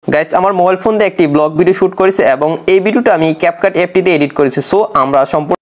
Guys আমার mobile phone দিয়ে একটি ব্লগ ভিডিও শুট করেছি এবং এই ভিডিওটা আমি ক্যাপকাট অ্যাপটিতে এডিট করেছি। সো আমরা সম্পূর্ণ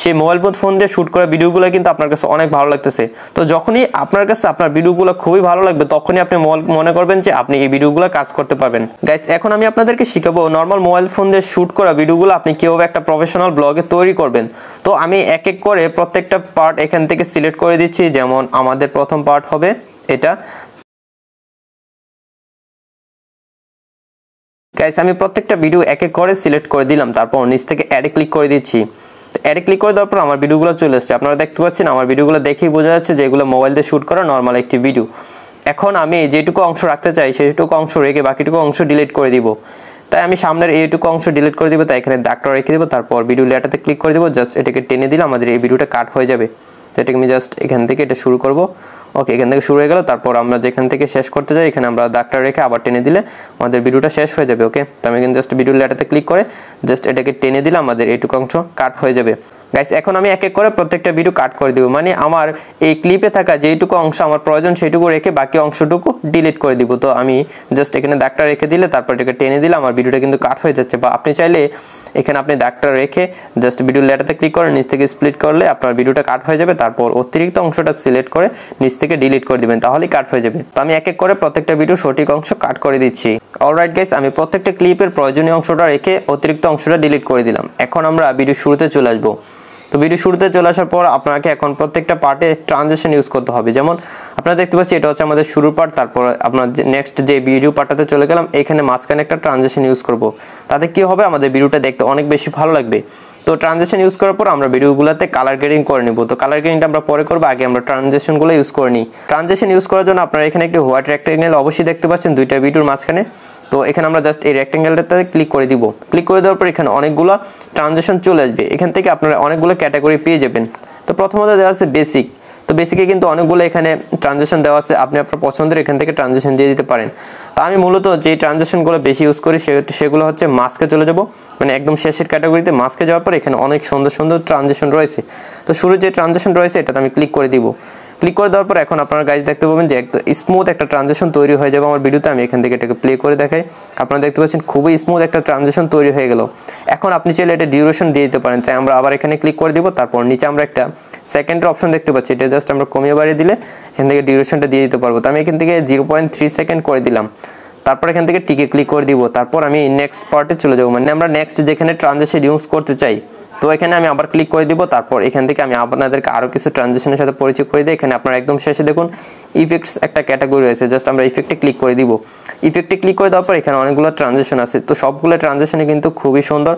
সেই মোবাইল ফোন দিয়ে শুট করা ভিডিওগুলো কিন্তু আপনার কাছে অনেক ভালো লাগতেছে। তো যখনই আপনার কাছে আপনার ভিডিওগুলো খুবই ভালো লাগবে তখনই আপনি মনে করবেন যে আপনি এই ভিডিওগুলো কাজ করতে পারবেন। গাইস এখন আমি আপনাদেরকে শিখাবো নর্মাল মোবাইল ফোন দিয়ে শুট করা ভিডিওগুলো আপনি কিভাবে একটা প্রফেশনাল ব্লগে তৈরি করবেন। তো আমি এক এক করে প্রত্যেকটা পার্ট এখান থেকে সিলেক্ট করে দিচ্ছি। যেমন আমাদের প্রথম পার্ট হবে এটা। গাইস আমি প্রত্যেকটা ভিডিও এক এক করে সিলেক্ট করে দিলাম, তারপর নিচ থেকে অ্যাডে ক্লিক করে দিচ্ছি। অ্যাডে ক্লিক করে দেওয়ার পর আমার ভিডিওগুলো চলে আসছে। আপনারা দেখতে পাচ্ছেন আমার ভিডিওগুলো দেখেই বোঝা যাচ্ছে যে এগুলো মোবাইল দিয়ে শ্যুট করা নর্মাল একটি ভিডিও। এখন আমি যেটুকু অংশ রাখতে চাই সেইটুকু অংশ রেখে বাকিটুকু অংশ ডিলিট করে দিব। তাই আমি সামনের এইটুকু অংশ ডিলিট করে দিব, তাই এখানে দাগটা রেখে দেবো, তারপর ভিডিও লেয়ারটাতে ক্লিক করে দেবো। জাস্ট এটাকে টেনে দিলে আমাদের এই ভিডিওটা কাট হয়ে যাবে। তো এটাকে আমি জাস্ট এখান থেকে এটা শুরু করব। ওকে, এখান থেকে শুরু হয়ে গেল। তারপর আমরা যেখান থেকে শেষ করতে যাই এখানে আমরা দাগটা রেখে আবার টেনে দিলে আমাদের ভিডিওটা শেষ হয়ে যাবে। ওকে, তো আমি এখানে জাস্ট ভিডিও লেয়ারটাতে ক্লিক করে জাস্ট এটাকে টেনে দিলে আমাদের এইটুকু অংশ কাট হয়ে যাবে। গাইস এখন আমি এক এক করে প্রত্যেকটা ভিডিও কাট করে দিব, মানে আমার এই ক্লিপে থাকা যেইটুকু অংশ আমার প্রয়োজন সেইটুকু রেখে বাকি অংশটুকু ডিলিট করে দিব। তো আমি জাস্ট এখানে দাগটা রেখে দিলে তারপর এটাকে টেনে দিলে আমার ভিডিওটা কিন্তু কাট হয়ে যাচ্ছে। বা আপনি চাইলে এখানে আপনি দাগটা রেখে জাস্ট ভিডিও লেয়ারটাতে ক্লিক করে নিচ থেকে স্প্লিট করলে আপনার ভিডিওটা কাট হয়ে যাবে। তারপর অতিরিক্ত অংশটা সিলেক্ট করে নিচ থেকে ডিলিট করে দিবেন, তাহলেই কাট হয়ে যাবে। তো আমি এক এক করে প্রত্যেকটা ভিডিও সঠিক অংশ কাট করে দিচ্ছি। অলরাইট গাইস, আমি প্রত্যেকটা ক্লিপের প্রয়োজনীয় অংশটা রেখে অতিরিক্ত অংশটা ডিলিট করে দিলাম। এখন আমরা ভিডিও শুরুতে চলে আসবো। তো ভিডিও শুরুতে চলে আসার পর আপনাকে এখন প্রত্যেকটা পার্টে ট্রানজিশন ইউজ করতে হবে। যেমন আপনারা দেখতে পাচ্ছেন এটা হচ্ছে আমাদের শুরুর পার্ট, তারপর আপনার নেক্সট যে ভিডিও পার্টটাতে চলে গেলাম এখানে মাঝখানে একটা ট্রানজিশন ইউজ করব। তাতে কি হবে, আমাদের ভিডিওটা দেখতে অনেক বেশি ভালো লাগবে। তো ট্রানজিশন ইউজ করার পর আমরা ভিডিওগুলোতে কালার গ্রেডিং করে নিব। তো কালার গ্রেডিংটা আমরা পরে করব, আগে আমরা ট্রানজিশনগুলো ইউজ করে নিই। ট্রানজিশন ইউজ করার জন্য আপনারা এখানে একটি হোয়াইট রেক্টেঙ্গেল অবশ্যই দেখতে পাচ্ছেন দুইটা ভিডিওর মাঝখানে। তো এখানে আমরা জাস্ট এই রেক্টেঙ্গেলটাতে ক্লিক করে দিব। ক্লিক করে দেওয়ার পর এখানে অনেকগুলো ট্রানজিশন চলে আসবে। এখান থেকে আপনারা অনেকগুলো ক্যাটাগরি পেয়ে যাবেন। তো প্রথমত দেওয়া আছে বেসিক। তো বেসিকে কিন্তু অনেকগুলো এখানে ট্রানজিশন দেওয়া আছে, আপনি আপনার পছন্দের এখান থেকে ট্রানজিশন দিয়ে দিতে পারেন। তো আমি মূলত যে ট্রানজিশনগুলো বেশি ইউজ করি সেগুলো হচ্ছে মাস্কে চলে যাব, মানে একদম শেষের ক্যাটাগরিতে মাস্কে যাওয়ার পর এখানে অনেক সুন্দর সুন্দর ট্রানজিশন রয়েছে। তো শুরু যে ট্রানজিশন রয়েছে এটাতে আমি ক্লিক করে দিব। ক্লিক করে দেওয়ার পর এখন আপনারা গাইজ দেখতে পাবেন যে একদম স্মুথ একটা ট্রানজিশন তৈরি হয়ে যাবে আমার ভিডিওতে। আমি এখান থেকে এটাকে প্লে করে দেখাই, আপনারা দেখতে পাচ্ছেন খুবই স্মুথ একটা ট্রানজিশন তৈরি হয়ে গেল। এখন আপনি চাইলে এটা ডিউরেশন দিয়ে দিতে পারেন, তাই আমরা আবার এখানে ক্লিক করে দিব। তারপর নিচে আমরা একটা সেকেন্ডের অপশন দেখতে পাচ্ছি, এটা জাস্ট আমরা কমিয়ে বাড়িয়ে দিলে এখান থেকে ডিউরেশনটা দিয়ে দিতে পারবো। তো আমি এখান থেকে 0.3 সেকেন্ড করে দিলাম। তারপর এখান থেকে টিকে ক্লিক করে দিব। তারপর আমি নেক্সট পার্টে চলে যাবো, মানে আমরা নেক্সট যেখানে ট্রানজিশন ইউজ করতে চাই, তো এখানে আমি আবার ক্লিক করে দিব। তারপর এখান থেকে আমি আপনাদেরকে আরও কিছু ট্রানজিশনের সাথে পরিচয় করে দিই। এখানে আপনারা একদম শেষে দেখুন ইফেক্টস একটা ক্যাটাগরি রয়েছে, জাস্ট আমরা ইফেক্টে ক্লিক করে দিব। ইফেক্টে ক্লিক করে দেওয়ার পর এখানে অনেকগুলো ট্রানজিশন আছে, তো সবগুলো ট্রানজিশনে কিন্তু খুবই সুন্দর।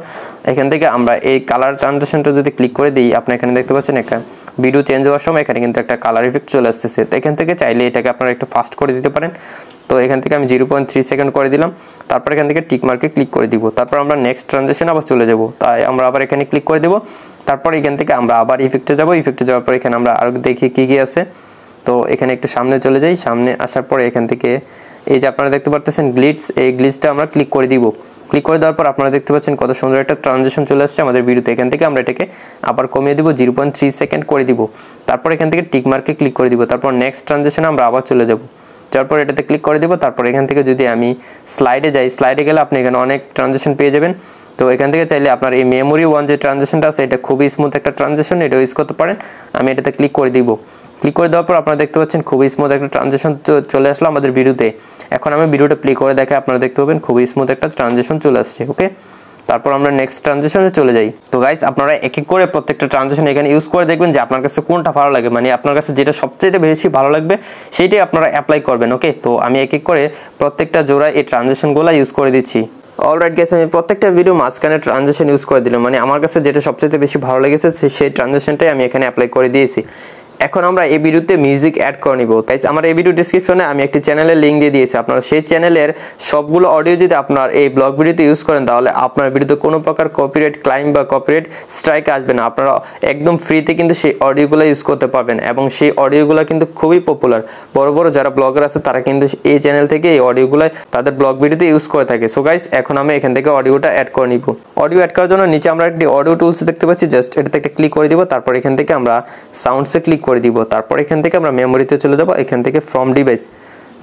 এখান থেকে আমরা এই কালার ট্রানজিশনটা যদি ক্লিক করে দিই, আপনি এখানে দেখতে পাচ্ছেন একটা ভিডিও চেঞ্জ হওয়ার সময় এখানে কিন্তু একটা কালার ইফেক্ট চলে আসতেছে। তো এখান থেকে চাইলে এটাকে আপনারা একটু ফাস্ট করে দিতে পারেন। তো এখান থেকে আমি 0.3 সেকেন্ড করে দিলাম। তারপর এখান থেকে টিক মার্কে ক্লিক করে দিব। তারপর আমরা নেক্সট ট্রানজিশন আবার চলে যাব, তাই আমরা আবার এখানে ক্লিক করে দেব। তারপর এখান থেকে আমরা আবার ইফেক্টে যাব। ইফেক্টে যাওয়ার পর এখানে আমরা আরও দেখি কী কী আছে। তো এখানে একটু সামনে চলে যাই, সামনে আসার পরে এখান থেকে এই যে আপনারা দেখতে পাচ্ছেন গ্লিটস, এই গ্লিটসটা আমরা ক্লিক করে দিব। ক্লিক করে দেওয়ার পর আপনারা দেখতে পাচ্ছেন কত সুন্দর একটা ট্রানজিশন চলে আসছে আমাদের ভিডিওতে। এখান থেকে আমরা এটাকে আবার কমিয়ে দিব, 0.3 সেকেন্ড করে দিব। তারপর এখান থেকে টিক মার্কে ক্লিক করে দিব। তারপর নেক্সট ট্রানজিশনে আমরা আবার চলে যাব, যাওয়ার পর এটাতে ক্লিক করে দিব। তারপর এখান থেকে যদি আমি স্লাইডে যাই, স্লাইডে গেলে আপনি এখানে অনেক ট্রানজিশন পেয়ে যাবেন। তো এখান থেকে চাইলে আপনার এই মেমোরি ওয়ান যে ট্রানজিশনটা আছে, এটা খুবই স্মুথ একটা ট্রানজিশন, এটা ইউজ করতে পারেন। আমি এটাতে ক্লিক করে দিব। ক্লিক করে দেওয়ার পর আপনারা দেখতে পাচ্ছেন খুবই স্মুথ একটা ট্রানজিশন চলে আসলো আমাদের ভিডিওতে। এখন আমি ভিডিওটা প্লে করে দেখে আপনারা দেখতে পাবেন খুবই স্মুথ একটা ট্রানজিশন চলে আসছে। ওকে, তারপর আমরা নেক্সট ট্রানজিশনে চলে যাই। তো গাইস আপনারা এক এক করে প্রত্যেকটা ট্রানজিশন এখানে ইউজ করে দেখবেন যে আপনার কাছে কোনটা ভালো লাগে, মানে আপনার কাছে যেটা সবচেয়ে বেশি ভালো লাগবে সেইটাই আপনারা অ্যাপ্লাই করবেন। ওকে, তো আমি এক এক করে প্রত্যেকটা জোড়া এই ট্রানজিশনগুলো ইউজ করে দিচ্ছি। অলরাইট গাইস, আমি প্রত্যেকটা ভিডিও মাঝখানে ট্রানজিশন ইউজ করে দিলাম, মানে আমার কাছে যেটা সবচেয়ে বেশি ভালো লেগেছে সেই ট্রানজিশনটাই আমি এখানে অ্যাপ্লাই করে দিয়েছি। এখন আমরা এই ভিডিওতে মিউজিক অ্যাড করে নিব। গাইস আমার এই ভিডিও ডেসক্রিপশনে আমি একটি চ্যানেলের লিঙ্ক দিয়ে দিয়েছি, আপনারা সেই চ্যানেলের সবগুলো অডিও যদি আপনার এই ব্লগ ভিডিওতে ইউজ করেন তাহলে আপনার ভিডিওতে কোনো প্রকার কপিরাইট ক্লাইম বা কপিরাইট স্ট্রাইক আসবে না। আপনারা একদম ফ্রিতে কিন্তু সেই অডিওগুলো ইউজ করতে পারবেন এবং সেই অডিওগুলো কিন্তু খুবই পপুলার। বড় বড় যারা ব্লগার আছে তারা কিন্তু এই চ্যানেল থেকে এই অডিওগুলো তাদের ব্লগ ভিডিওতে ইউজ করে থাকে। সো গাইস এখন আমি এখান থেকে অডিওটা অ্যাড করে নিব। অডিও অ্যাড করার জন্য নিচে আমরা একটি অডিও টুলস দেখতে পাচ্ছি, জাস্ট এটাতে একটা ক্লিক করে দিব। তারপর এখান থেকে আমরা সাউন্ডসে ক্লিক করে দিব। তারপর এখান থেকে আমরা মেমোরিতে চলে যাব। এখান থেকে ফ্রম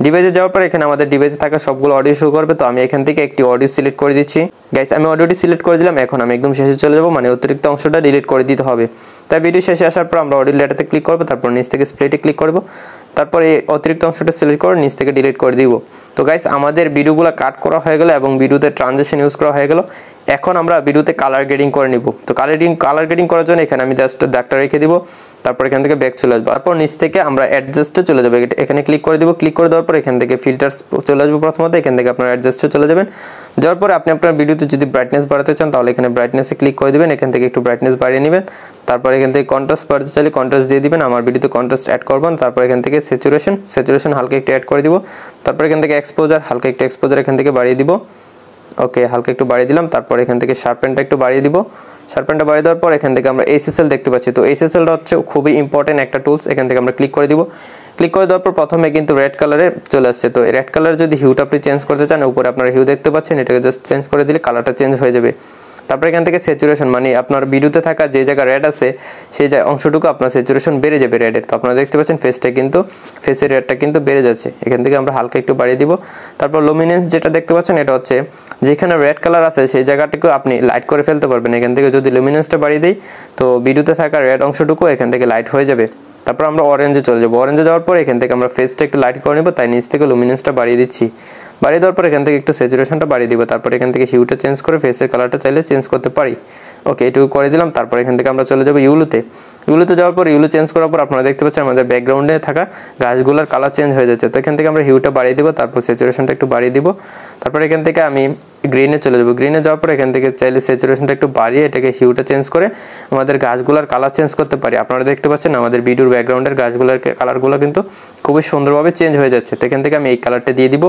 ডিভাইসে যাওয়ার পর এখানে আমাদের ডিভাইসে থাকা সবগুলো অডিও শো করবে। তো আমি এখান থেকে একটি অডিও সিলেক্ট করে দিচ্ছি। গাইস আমি অডিওটি সিলেক্ট করে দিলাম। এখন আমি একদম শেষে চলে যাব, মানে অতিরিক্ত অংশটা ডিলিট করে দিতে হবে। তাই ভিডিও শেষে আসার পর আমরা অডিও লেটারতে ক্লিক করব। তারপর নিচ থেকে স্প্লিটে ক্লিক করব। তারপর এই অতিরিক্ত অংশটা সিলেক্ট করে নিচ থেকে ডিলিট করে দিব। তো গাইস আমাদের ভিডিওগুলো কাট করা হয়ে গেল এবং ভিডিওতে ট্রানজিশন ইউজ করা হয়ে গেল। এখন আমরা ভিডিওতে কালার গ্রেডিং করে নিব। তো কালার গ্রেডিং করার জন্য এখানে আমি জাস্ট দাগটা রেখে দিব। তারপর এখান থেকে ব্যাক চলে আসবো। তারপর নিচ থেকে আমরা অ্যাডজাস্টে চলে যাবো, এখানে ক্লিক করে দিব। ক্লিক করে দেওয়ার পর এখান থেকে ফিল্টার্স চলে আসবো। প্রথমত এখান থেকে আপনার অ্যাডজাস্টে চলে যাবেন। যাওয়ার পরে আপনি আপনার ভিডিওতে যদি ব্রাইটনেস বাড়াতে চান তাহলে এখানে ব্রাইটনেসে ক্লিক করে দিবেন। এখান থেকে একটু ব্রাইটনেস বাড়িয়ে নেবেন। তারপর এখান থেকে কন্ট্রাস্ট বাড়াতে চাইলে কন্ট্রাস্ট দিয়ে দিবেন। আমার ভিডিওতে কন্ট্রাস্ট অ্যাড করবেন। তারপর এখান থেকে স্যাচুরেশন হালকা একটু অ্যাড করে দিব। তারপর এখান থেকে এক্সপোজার হালকা একটু এক্সপোজার এখান থেকে বাড়িয়ে দিব। ওকে, হালকা একটু বাড়িয়ে দিলাম। তারপর এখান থেকে শার্পেনটা একটু বাড়িয়ে দিব। শার্পেনটা বাড়িয়ে দেওয়ার পর এখান থেকে আমরা এসএসএল দেখতে পাচ্ছি। তো এসএসএলটা হচ্ছে খুবই ইম্পর্টেন্ট একটা টুলস। এখান থেকে আমরা ক্লিক করে দিব। ক্লিক করে দেওয়ার পর প্রথমে কিন্তু রেড কালারে চলে আসছে। তো রেড কালার যদি হিউটা আপনি চেঞ্জ করতে চান, উপরে আপনারা হিউ দেখতে পাচ্ছেন, এটাকে জাস্ট চেঞ্জ করে দিলে কালারটা চেঞ্জ হয়ে যাবে। তারপর এখান থেকে স্যাচুরেশন, মানে আপনার ভিডিওতে থাকা যে জায়গা রেড আছে সেই অংশটুকু আপনার স্যাচুরেশন বেড়ে যাবে রেডের। তো আপনারা দেখতে পাচ্ছেন ফেসের রেডটা কিন্তু বেড়ে যাচ্ছে। এখান থেকে আমরা হালকা একটু বাড়িয়ে দিব। তারপর লুমিনেন্স যেটা দেখতে পাচ্ছেন এটা হচ্ছে যেখানে রেড কালার আছে সেই জায়গাটাকে আপনি লাইট করে ফেলতে পারবেন। এখান থেকে যদি লুমিনেন্সটা বাড়িয়ে দিই তো ভিডিওতে থাকা রেড অংশটুকু এখান থেকে লাইট হয়ে যাবে। তারপর আমরা অরেঞ্জে চলে যাবো। অরেঞ্জে যাওয়ার পর এখান থেকে আমরা ফেসটা একটু লাইট করে নেব, তাই নিচ থেকে লুমিনেন্সটা বাড়িয়ে দিচ্ছি। বাড়িয়ে দেওয়ার পর এখান থেকে একটু স্যাচুরেশনটা বাড়িয়ে দিব। তারপর এখান থেকে হিউটা চেঞ্জ করে ফেসের কালারটা চাইলে চেঞ্জ করতে পারি। ওকে, এটুকু করে দিলাম। তারপর এখান থেকে আমরা চলে যাবো ইউলুতে যাওয়ার পর ইউলু চেঞ্জ করার পর আপনারা দেখতে পাচ্ছেন আমাদের ব্যাকগ্রাউন্ডে থাকা গাছগুলোর কালার চেঞ্জ হয়ে যাচ্ছে। তো এখান থেকে আমরা হিউটা বাড়িয়ে দিব। তারপর স্যাচুরেশনটা একটু বাড়িয়ে দিব। তারপর এখান থেকে আমি গ্রিনে চলে যাবো। গ্রিনে যাওয়ার পর এখান থেকে চাইলে স্যাচুরেশনটা একটু বাড়িয়ে এটাকে হিউটা চেঞ্জ করে আমাদের গাছগুলোর কালার চেঞ্জ করতে পারি। আপনারা দেখতে পাচ্ছেন আমাদের ভিডিওর ব্যাকগ্রাউন্ডের গাছগুলোর কালারগুলো কিন্তু খুবই সুন্দরভাবে চেঞ্জ হয়ে যাচ্ছে। তো এখান থেকে আমি এই কালারটা দিয়ে দিব।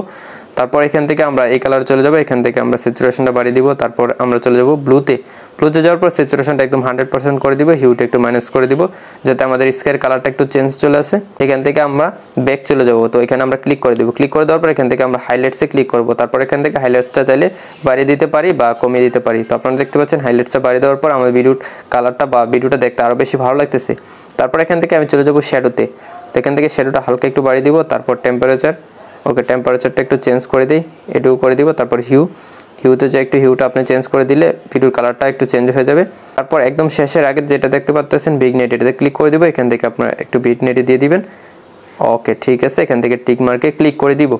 তারপর এখান থেকে আমরা এই কালার চলে যাবো। এখান থেকে আমরা স্যাচুরেশনটা বাড়িয়ে দিব। তারপর আমরা চলে যাবো ব্লুতে যাওয়ার পর স্যাচুরেশনটা একদম 100% করে দিব। হিউটা একটু মাইনাস করে দিব যাতে আমাদের স্কাইয়ের কালারটা একটু চেঞ্জ চলে আসে। এখান থেকে আমরা ব্যাক চলে যাবো। তো এখানে আমরা ক্লিক করে দিব। ক্লিক করে দেওয়ার পর এখান থেকে আমরা হাইলাইটসে ক্লিক করব। তারপর এখান থেকে হাইলাইটসটা চাইলে বাড়িয়ে দিতে পারি বা কমিয়ে দিতে পারি। তো আপনারা দেখতে পাচ্ছেন হাইলাইটসটা বাড়িয়ে দেওয়ার পর আমার ভিডিওর কালারটা বা ভিডিওটা দেখতে আরও বেশি ভালো লাগতেছে। তারপর এখান থেকে আমি চলে যাবো শ্যাডোতে। তো এখান থেকে শ্যাডোটা হালকা একটু বাড়িয়ে দিব, তারপর টেম্পারেচার, ওকে টেম্পারেচারটা একটু চেঞ্জ করে দিই, এটুকু করে দিব। তারপর হিউতে যে একটু হিউটা আপনি চেঞ্জ করে দিলে ভিডিওর কালারটা একটু চেঞ্জ হয়ে যাবে। তারপর একদম শেষের আগে যেটা দেখতে পাচ্ছেন বিগনেট, এটাতে ক্লিক করে দিব, এখান থেকে আপনারা একটু বিগনেটে দিয়ে দিবেন। ওকে ঠিক আছে, এখান থেকে টিক মার্কে ক্লিক করে দিব।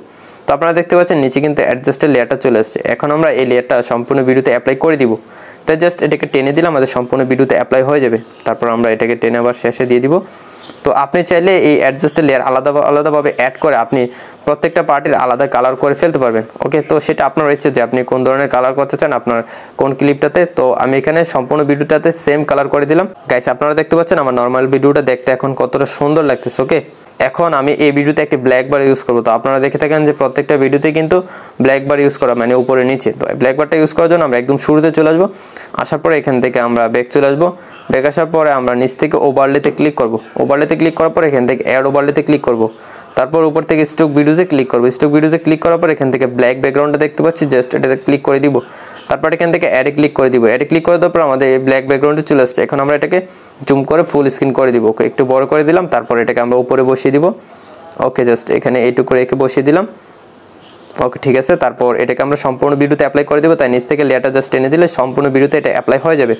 তো আপনারা দেখতে পাচ্ছেন নিচে কিন্তু অ্যাডজাস্টের লেয়ারটা চলে আসছে। এখন আমরা এই লেয়ারটা সম্পূর্ণ ভিডিওতে অ্যাপ্লাই করে দিব। তাই জাস্ট এটাকে টেনে দিলে আমাদের সম্পূর্ণ ভিডিওতে অ্যাপ্লাই হয়ে যাবে। তারপর আমরা এটাকে টেনে আবার শেষে দিয়ে দিব। তো আপনি চাইলে এই অ্যাডজাস্টের লেয়ার আলাদাভাবে অ্যাড করে আপনি প্রত্যেকটা পার্টির আলাদা কালার করে ফেলতে পারবেন। ওকে, তো সেটা আপনার ইচ্ছে যে আপনি কোন ধরনের কালার করতে চান আপনার কোন ক্লিপটাতে। তো আমি এখানে সম্পূর্ণ ভিডিওটাতে সেম কালার করে দিলাম। গাইস আপনারা দেখতে পাচ্ছেন আমার নর্মাল ভিডিওটা দেখতে এখন কতটা সুন্দর লাগতেছে। ওকে, এখন আমি এই ভিডিওতে একটি ব্ল্যাক বার ইউজ করব। তো আপনারা দেখে থাকেন যে প্রত্যেকটা ভিডিওতে কিন্তু ব্ল্যাক বার ইউজ করা মানে উপরে নিচে। তো ব্ল্যাক বারটা ইউজ করার জন্য আমরা একদম শুরুতে চলে আসবো। আসার পরে এখান থেকে আমরা ব্যাক চলে আসবো। ব্যাক আসার পরে আমরা নিচ থেকে ওভারলেতে ক্লিক করব। ওভারলেতে ক্লিক করার পর এখান থেকে অ্যাড ওভারলেতে ক্লিক করব। তারপর উপর থেকে স্টক ভিডিওতে ক্লিক করব। স্টক ভিডিওতে ক্লিক করার পর এখান থেকে ব্ল্যাক ব্যাকগ্রাউন্ডটা দেখতে পাচ্ছি, জাস্ট এটাতে ক্লিক করে দিব। তারপর এখান থেকে অ্যাডে ক্লিক করে দিব। অ্যাডে ক্লিক করে দেওয়ার পর আমাদের এই ব্ল্যাক ব্যাকগ্রাউন্ডে চলে আসছে। এখন আমরা এটাকে জুম করে ফুল স্ক্রিন করে দিব। ওকে, একটু বড় করে দিলাম। তারপর এটাকে আমরা উপরে বসিয়ে দিব। ওকে, জাস্ট এখানে এইটুকু রেখে বসিয়ে দিলাম। ওকে ঠিক আছে, তারপর এটাকে আমরা সম্পূর্ণ ভিডিওতে অ্যাপ্লাই করে দেবো। তাই নিচ থেকে লেয়ারটা জাস্ট টেনে দিলে সম্পূর্ণ ভিডিওতে এটা অ্যাপ্লাই হয়ে যাবে।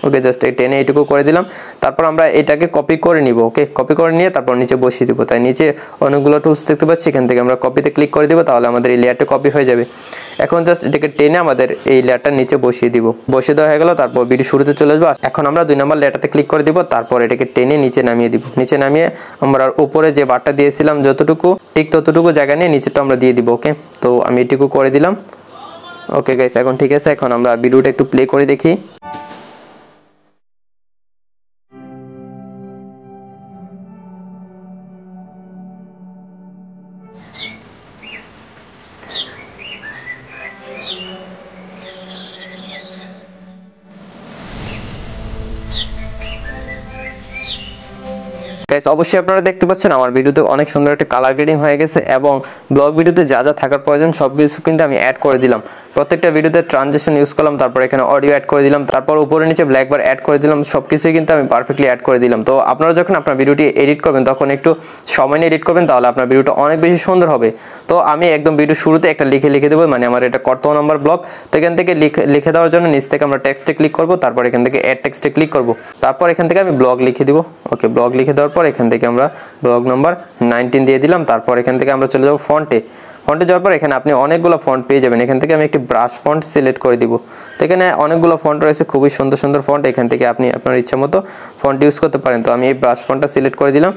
ওকে, জাস্ট এই টেনে এইটুকু করে দিলাম। তারপর আমরা এটাকে কপি করে নিব। ওকে, কপি করে নিয়ে তারপর নিচে বসিয়ে দিব। তাই নিচে অনেকগুলো টুলস দেখতে পাচ্ছি, এখান থেকে আমরা কপিতে ক্লিক করে দিব। তাহলে আমাদের এই লেয়ারটা কপি হয়ে যাবে। এখন জাস্ট এটাকে টেনে আমাদের এই লেয়ারটা নিচে বসিয়ে দিব। বসিয়ে দেওয়া হয়ে গেল। তারপর ভিডিও শুরুতে চলে আসবো। এখন আমরা 2 নম্বর লেয়ারটাতে ক্লিক করে দিব। তারপর এটাকে টেনে নিচে নামিয়ে দিব। নিচে নামিয়ে আমরা উপরে যে বারটা দিয়েছিলাম যতটুকু ঠিক ততটুকু জায়গা নিয়ে নিচেটা আমরা দিয়ে দিব। ওকে, তো আমি এটুকু করে দিলাম। ওকে গাইস, এখন ঠিক আছে। এখন আমরা ভিডিওটা একটু প্লে করে দেখি। গাইস অবশ্যই আপনারা দেখতে পাচ্ছেন আমার ভিডিওতে অনেক সুন্দর একটা কালার গ্রেডিং হয়ে গেছে এবং ব্লগ ভিডিওতে যা যা থাকার প্রয়োজন সবকিছু কিন্তু আমি অ্যাড করে দিলাম। প্রত্যেকটা ভিডিওতে ট্রানজিশন ইউজ করলাম, তারপর এখানে অডিও অ্যাড করে দিলাম, তারপর উপরে নিচে ব্ল্যাক বার অ্যাড করে দিলাম। সবকিছুই কিন্তু আমি পারফেক্টলি অ্যাড করে দিলাম। তো আপনারা যখন আপনার ভিডিওটি এডিট করবেন তখন একটু সময় নিয়ে এডিট করবেন, তাহলে আপনার ভিডিওটা অনেক বেশি সুন্দর হবে। তো আমি একদম ভিডিও শুরুতে একটা লিখে দেবো, মানে আমার এটা কত নম্বর ব্লগ। তো এখান থেকে লিখে দেওয়ার জন্য নিচ থেকে আমরা টেক্সটে ক্লিক করব। তারপর এখান থেকে অ্যাড টেক্সটে ক্লিক করব। তারপর এখান থেকে আমি ব্লগ লিখে দিব। ওকে, ব্লগ লিখে দেওয়ার পর এখান থেকে আমরা ব্লগ নাম্বার 19 দিয়ে দিলাম। তারপর এখান থেকে আমরা চলে যাব ফন্টে যাওয়ার পর এখানে আপনি অনেকগুলো ফন্ট পেয়ে যাবেন। এখান থেকে আমি একটি ব্রাশ ফন্ট সিলেক্ট করে দিব। তো এখানে অনেকগুলো ফন্ট রয়েছে, খুবই সুন্দর সুন্দর ফন্ট। এখান থেকে আপনি আপনার ইচ্ছা মতো ফন্ট ইউজ করতে পারেন। তো আমি এই ব্রাশ ফন্টটা সিলেক্ট করে দিলাম।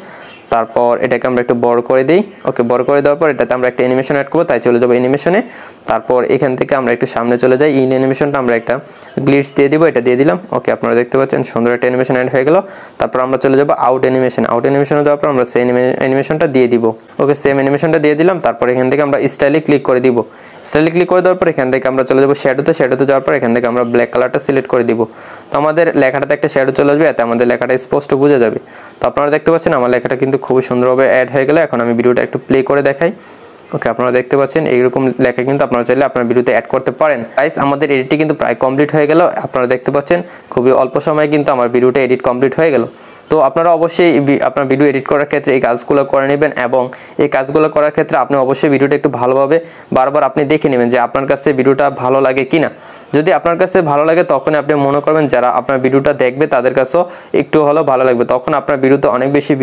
তারপর এটাকে আমরা একটু বড় করে দিই। ওকে, বড় করে দেওয়ার পর এটাতে আমরা একটা অ্যানিমেশন অ্যাড করবো, তাই চলে যাবো অ্যানিমেশনে। তারপর এখান থেকে আমরা একটু সামনে চলে যাই। ইন অ্যানিমেশনটা আমরা একটা গ্লিটস দিয়ে দিব, এটা দিয়ে দিলাম। ওকে, আপনারা দেখতে পাচ্ছেন সুন্দর একটা অ্যানিমেশন অ্যাড হয়ে গেল। তারপর আমরা চলে যাবো আউট অ্যানিমেশনে যাওয়ার পর আমরা সেম অ্যানিমেশনটা দিয়ে দিব। ওকে, সেম অ্যানিমেশনটা দিয়ে দিলাম। তারপর এখান থেকে আমরা স্টাইলে ক্লিক করে দিব। স্টাইলে ক্লিক করে দেওয়ার পর এখান থেকে আমরা চলে যাবো শ্যাডোতে যাওয়ার পর এখান থেকে আমরা ব্ল্যাক কালারটা সিলেক্ট করে দিব। তো আমাদের লেখাটাতে একটা শ্যাডো চলে আসবে, এতে আমাদের লেখাটা স্পষ্ট বোঝা যাবে। তো আপনারা দেখতে পাচ্ছেন আমার লেখাটা কিন্তু খুবই সুন্দরভাবে অ্যাড হয়ে গেল। এখন আমি ভিডিওটা একটু প্লে করে দেখাই। ওকে, আপনারা দেখতে পাচ্ছেন এইরকম লেখা কিন্তু আপনারা চাইলে আপনার ভিডিওতে অ্যাড করতে পারেন। গাইস আমাদের এডিটটি কিন্তু প্রায় কমপ্লিট হয়ে গেল। আপনারা দেখতে পাচ্ছেন খুবই অল্প সময়ে কিন্তু আমার ভিডিওটা এডিট কমপ্লিট হয়ে গেল। তো আপনারা অবশ্যই আপনার ভিডিও এডিট করার ক্ষেত্রে এই কাজগুলো করে নেবেন এবং এই কাজগুলো করার ক্ষেত্রে আপনি অবশ্যই ভিডিওটা একটু ভালোভাবে বারবার আপনি দেখে নেবেন যে আপনার কাছে ভিডিওটা ভালো লাগে কিনা। যদি আপনার কাছে ভালো লাগে তখন আপনি মনে করবেন যারা আপনার ভিডিওটা দেখবে তাদের কাছেও একটু হলেও ভালো লাগবে, তখন আপনার ভিডিওতে অনেক বেশি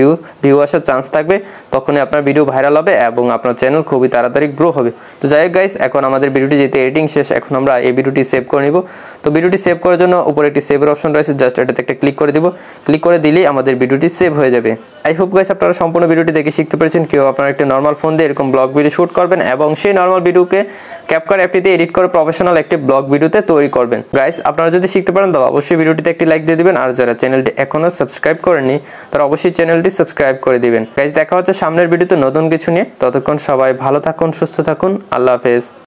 ভিউ আসার চান্স থাকবে। তখনই আপনার ভিডিও ভাইরাল হবে এবং আপনার চ্যানেল খুবই তাড়াতাড়ি গ্রো হবে। তো যাই হোক গাইস, এখন আমাদের ভিডিওটি যেহেতু এডিটিং শেষ, এখন আমরা এই ভিডিওটি সেভ করে নিব। তো ভিডিওটি সেভ করার জন্য উপরে একটি সেভের অপশন রয়েছে, জাস্ট এটাতে একটা ক্লিক করে দিব। ক্লিক করে দিলেই আমাদের ভিডিওটি সেভ হয়ে যাবে। আই হোপ গাইস আপনারা সম্পূর্ণ ভিডিওটি দেখে শিখতে পেরেছেন কেউ আপনারা একটা নর্মাল ফোন দিয়ে এরকম ব্লগ ভিডিও শুট করবেন এবং সেই নর্মাল ভিডিওকে ক্যাপকাট অ্যাপটিতে এডিট করে প্রফেশনাল একটি ব্লগ ভিডিওতে তৈরি করবেন। গাইস আপনারা যদি শিখতে পারেন তবে অবশ্যই ভিডিওটিতে একটি লাইক দিয়ে দিবেন, আর যারা চ্যানেলটি এখনো সাবস্ক্রাইব করেননি তারা অবশ্যই চ্যানেলটি সাবস্ক্রাইব করে দিবেন। গাইস দেখা হচ্ছে সামনের ভিডিওতে নতুন কিছু নিয়ে। ততক্ষণ সবাই ভালো থাকুন, সুস্থ থাকুন। আল্লাহ হাফেজ।